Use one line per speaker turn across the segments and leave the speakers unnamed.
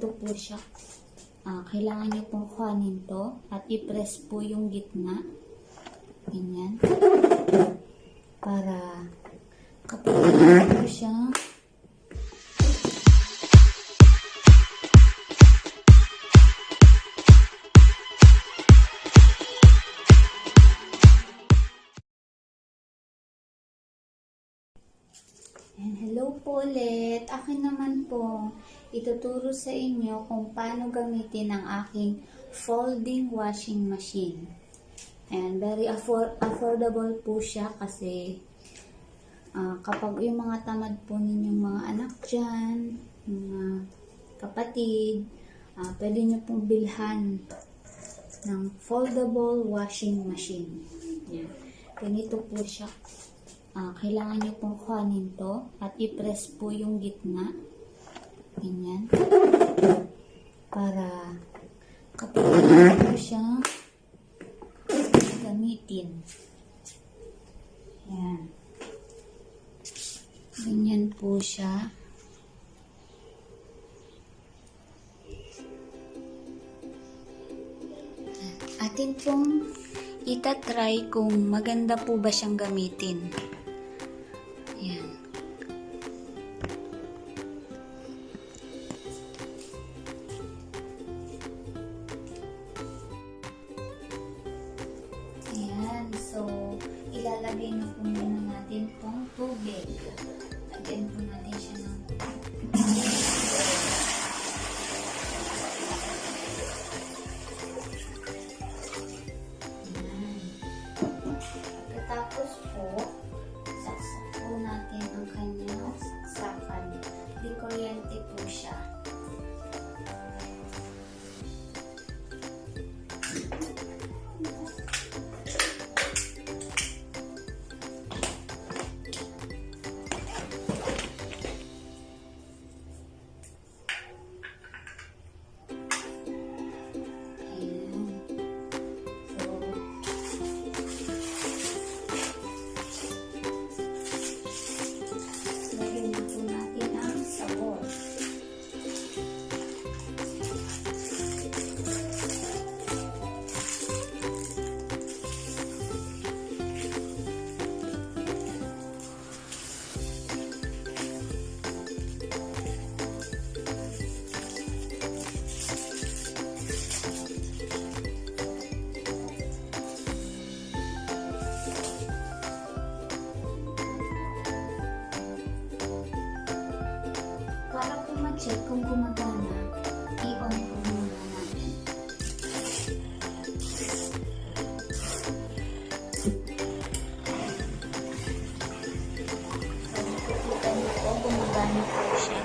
ganito po siya. Kailangan nyo pong kuhanin to at i-press po yung gitna. Ganyan. Para kapag po siya, and hello po ulit. Akin naman po ituturo sa inyo kung paano gamitin ang aking folding washing machine. And very affordable po siya kasi kapag yung mga tamad po ninyong mga anak dyan, mga kapatid, pwede nyo pong bilhan ng foldable washing machine. Yan. Ganito po siya. Kailangan nyo pong kuhanin to at i-press po yung gitna. Ganyan. Para kapag po siya gamitin. Yan. Ganyan po siya. Atin pong itatry kung maganda po ba siyang gamitin. Yan. Ayan. So, ilalagay na po muna natin itong tubig. Lagyan po natin siya ng tapos po, saksak po natin ang kanyang saksakan. Di kuryente po siya. Para po ma-check kung gumagana, i-on po muna natin. So, makikita niyo po, gumagana po siya.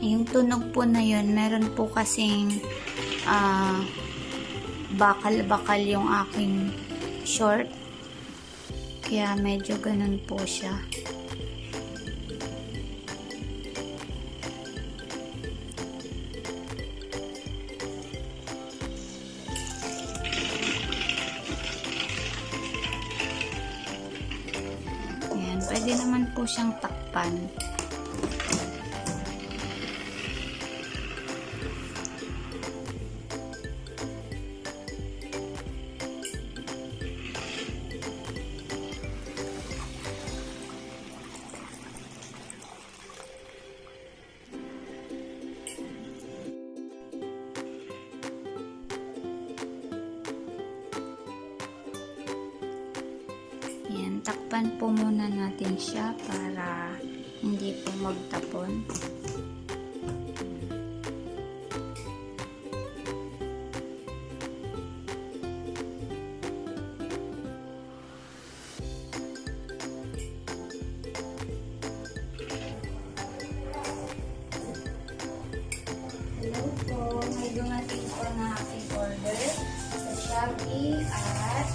Yung tunog po na yun, meron po kasing bakal-bakal yung aking short. Kaya medyo ganun po siya. Ayan, pwede naman po siyang takpan. Yan, takpan po muna natin siya para hindi po magtapon. Hello po, may dumating po na aking order sa Shopee at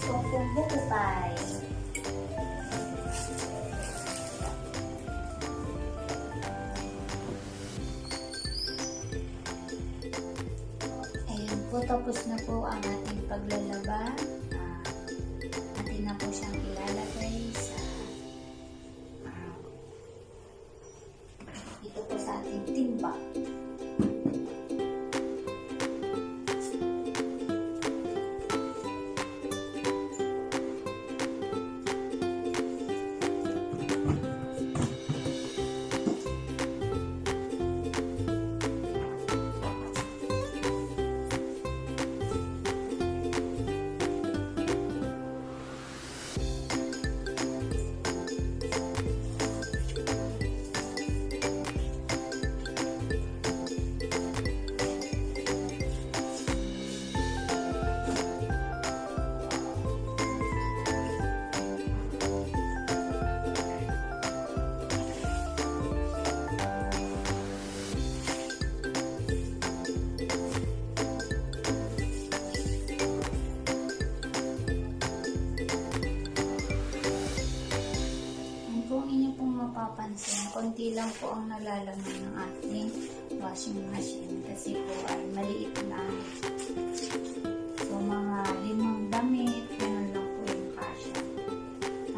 Tungkong buko pie. Ayan po, tapos na po ang ating paglalaba. Atin na po siyang ilalagay sa ito po sa ating timba. Mapapansin, konti lang po ang nalalaman ng ating washing machine kasi po ay maliit na. So mga 5 damit, gano'n lang po yung kasya.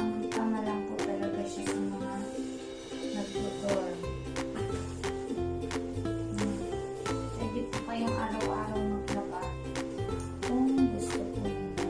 Ang tama lang po talaga siya sa mga nagtutor. Pwede po kayong araw-araw maglaba kung gusto po ninyo.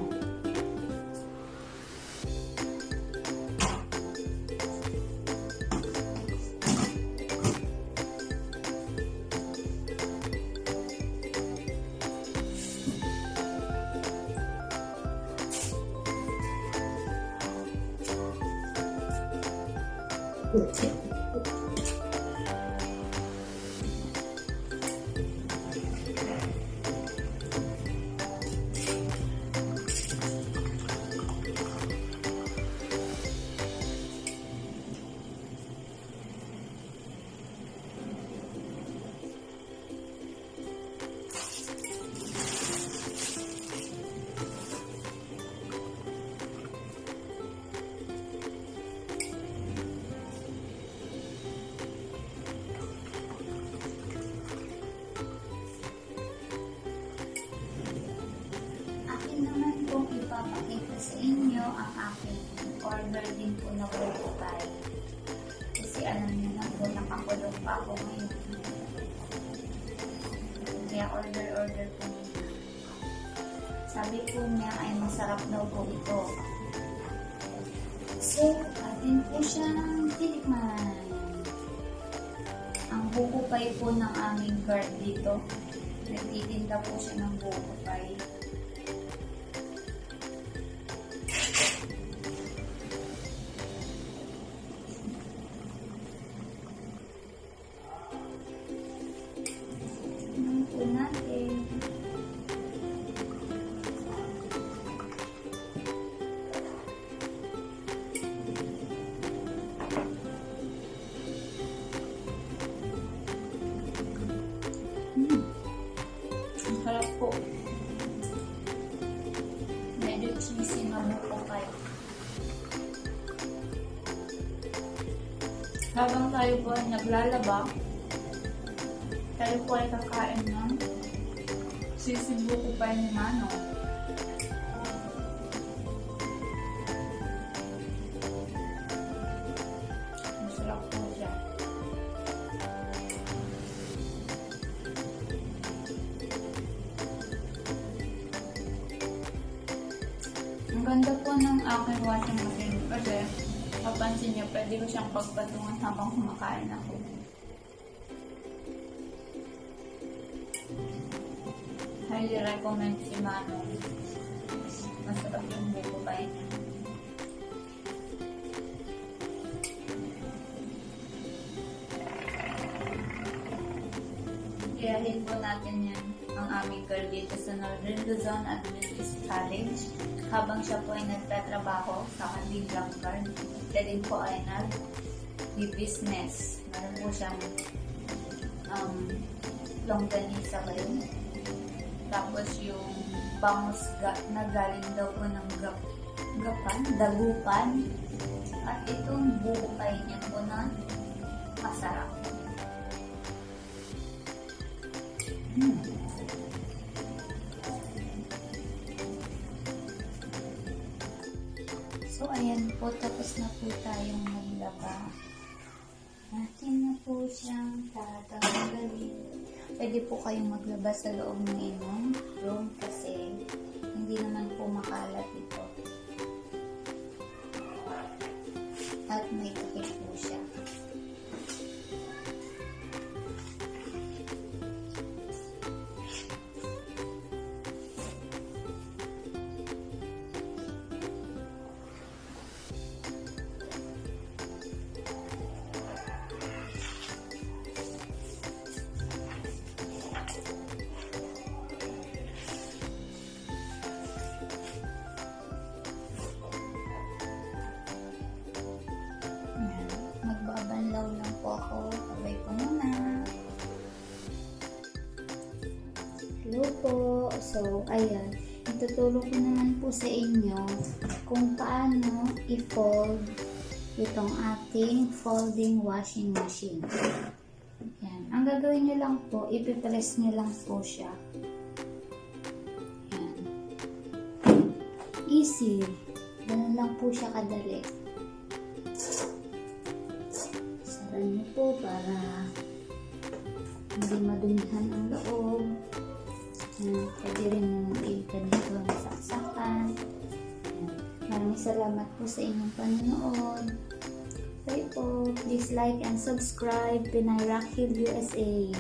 Ipapakita sa inyo ang aking order din po na buko pie. Kasi alam niyo na po, nakakulong pa ako ngayon. Kaya order po niya. Sabi po niya ay masarap daw po ito. So, atin po siyang tinikman. Ang buko pie po ng aming guard dito. Nagtitinda po siya ng buko pie. Natin. Ang sarap po. Medyo cheesy na buko pie. Habang tayo po ay naglalaba, tayo po ay kakain ng sisibuko pa ni Mano. Masarap po siya. ganda po ng aking washing machine kasi mapansin niyo, pwede ko siyang pagpatungan habang kumakain ako. Highly recommend si Manong. Masarap yung bubukay niya. Iyahin po natin yan ang aming girl dito sa Northern Luzon Adventist College habang siya po ay nagtatrabaho sa kanilang guard. Siya din po ay nag-business. Meron po siyang longganisa ba yun? Tapos yung bangus na galing daw po ng dagupan. At itong bukay niya po na masarap. So, ayan po. Tapos na po tayong maglaba. Natin na po siyang tatanggalin. Pwede po kayong maglaba sa loob ng inyong room kasi hindi naman po makalat ito. At may takip po siya. Magbabanlaw lang po ako. Sabay ko muna. Hello po. So, ayan. Itutulong ko naman po sa inyo kung paano i-fold itong ating folding washing machine. Ayan. Ang gagawin nyo lang po, ipipress nyo lang po siya. Ayan. Easy. Ganun lang po siya kadali. Niyo po para hindi madumihan ang loob. Pwede rin yung ganito na saksakan. Maraming salamat po sa inyong panonood. Bye po. Please like and subscribe. Pinay Rockhill, USA.